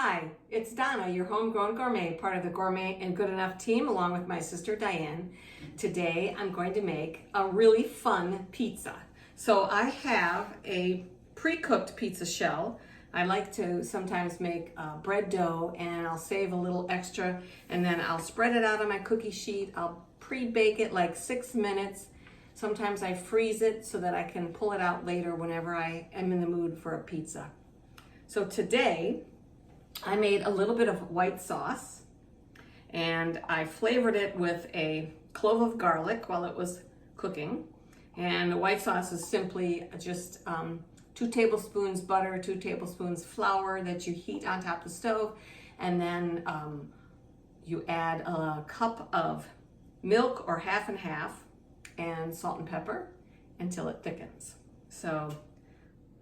Hi, it's Donna, your homegrown gourmet, part of the Gourmet and Good Enough team, along with my sister Diane. Today I'm going to make a really fun pizza. So I have a pre-cooked pizza shell. I like to sometimes make bread dough, and I'll save a little extra, and then I'll spread it out on my cookie sheet. I'll pre-bake it like 6 minutes. Sometimes I freeze it so that I can pull it out later whenever I am in the mood for a pizza. So today, I made a little bit of white sauce, and I flavored it with a clove of garlic while it was cooking. And the white sauce is simply just 2 tablespoons butter, 2 tablespoons flour that you heat on top of the stove, and then you add a cup of milk or half and half, and salt and pepper until it thickens. So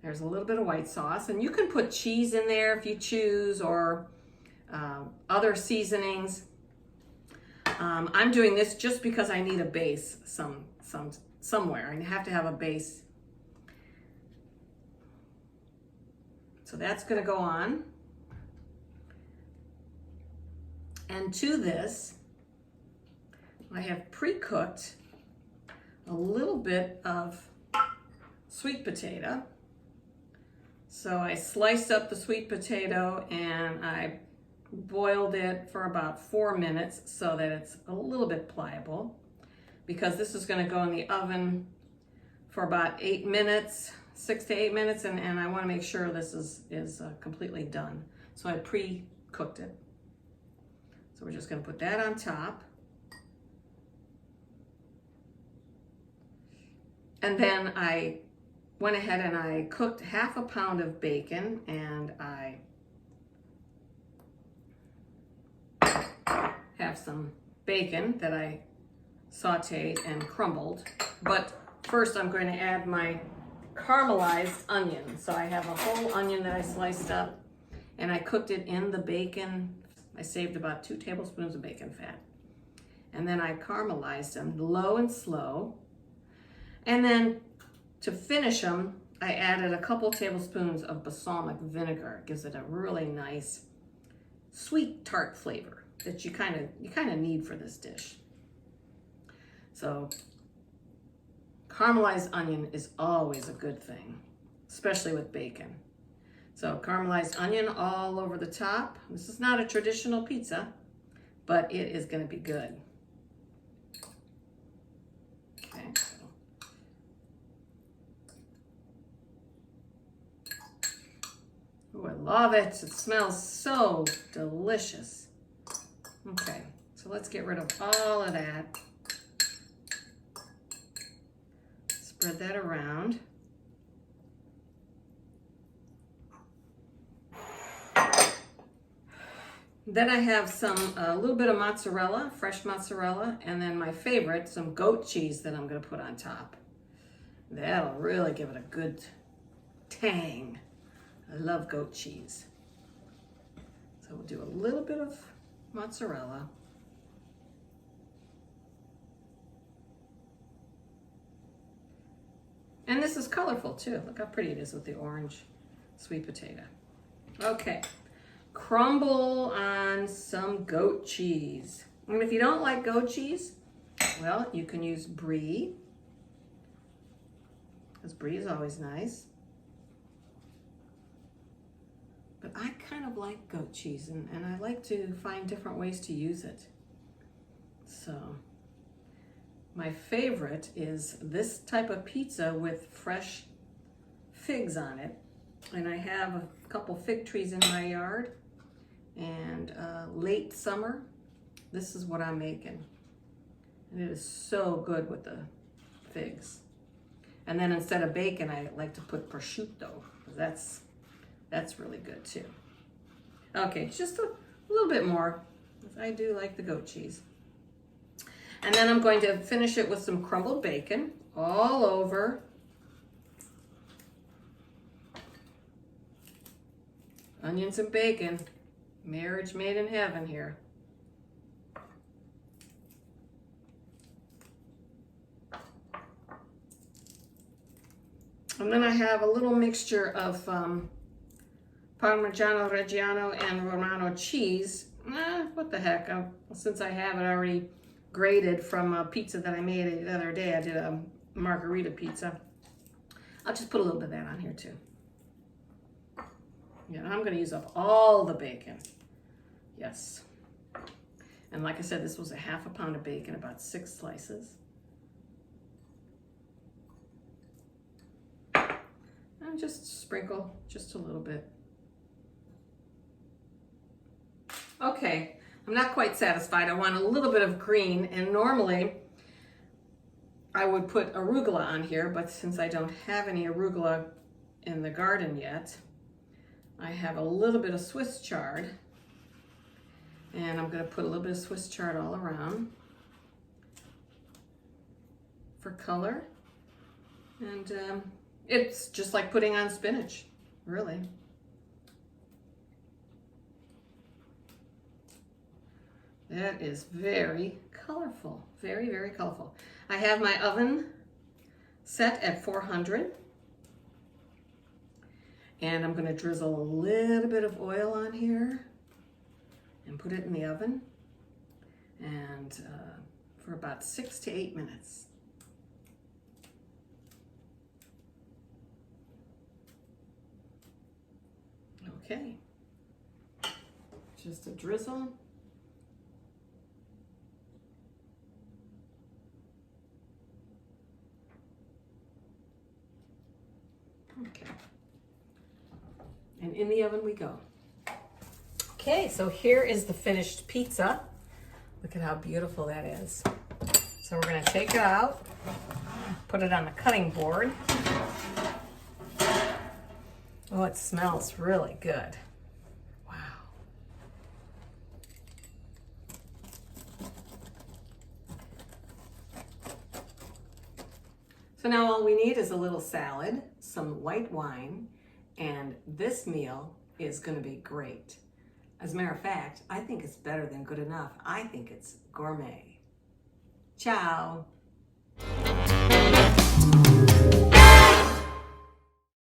there's a little bit of white sauce, and you can put cheese in there if you choose, or other seasonings. I'm doing this just because I need a base somewhere. I have to have a base. So that's going to go on. And to this, I have pre-cooked a little bit of sweet potato. So I sliced up the sweet potato and I boiled it for about 4 minutes so that it's a little bit pliable, because this is going to go in the oven for about 8 minutes, 6 to 8 minutes, and I want to make sure this is completely done. So I pre-cooked it. So we're just going to put that on top. And then I went ahead and I cooked half a pound of bacon, and I have some bacon that I sauteed and crumbled. But first I'm going to add my caramelized onion. So I have a whole onion that I sliced up, and I cooked it in the bacon. I saved about 2 tablespoons of bacon fat. And then I caramelized them low and slow. And then to finish them, I added a couple tablespoons of balsamic vinegar. It gives it a really nice, sweet, tart flavor that you kind of need for this dish. So caramelized onion is always a good thing, especially with bacon. So caramelized onion all over the top. This is not a traditional pizza, but it is going to be good. Okay. Oh, I love it. It smells so delicious. Okay, so let's get rid of all of that. Spread that around. Then I have a little bit of mozzarella, fresh mozzarella, and then my favorite, some goat cheese that I'm going to put on top. That'll really give it a good tang. I love goat cheese. So we'll do a little bit of mozzarella. And this is colorful too. Look how pretty it is with the orange sweet potato. Okay, crumble on some goat cheese. And if you don't like goat cheese, well, you can use Brie, because Brie is always nice. But I kind of like goat cheese, and I like to find different ways to use it. So my favorite is this type of pizza with fresh figs on it. And I have a couple fig trees in my yard, and late summer, this is what I'm making. And it is so good with the figs. And then instead of bacon, I like to put prosciutto, because that's really good too. Okay, just a little bit more, because I do like the goat cheese. And then I'm going to finish it with some crumbled bacon all over. Onions and bacon, marriage made in heaven here. And then I have a little mixture of Parmigiano Reggiano and Romano cheese. What the heck, since I have it already grated from a pizza that I made the other day. I did a margarita pizza. I'll just put a little bit of that on here too. Yeah, I'm gonna use up all the bacon. Yes. And like I said, this was a half a pound of bacon, about 6 slices. And just sprinkle just a little bit. Okay, I'm not quite satisfied. I want a little bit of green, and normally I would put arugula on here, but since I don't have any arugula in the garden yet, I have a little bit of Swiss chard, and I'm going to put a little bit of Swiss chard all around for color. And it's just like putting on spinach, really. That is very colorful, very, very colorful. I have my oven set at 400. And I'm gonna drizzle a little bit of oil on here and put it in the oven. And for about 6 to 8 minutes. Okay, just a drizzle. Okay, and in the oven we go. Okay, so here is the finished pizza. Look at how beautiful that is. So we're gonna take it out, put it on the cutting board. Oh, it smells really good. Wow. So now all we need is a little salad, some white wine, and this meal is gonna be great. As a matter of fact, I think it's better than good enough. I think it's gourmet. Ciao.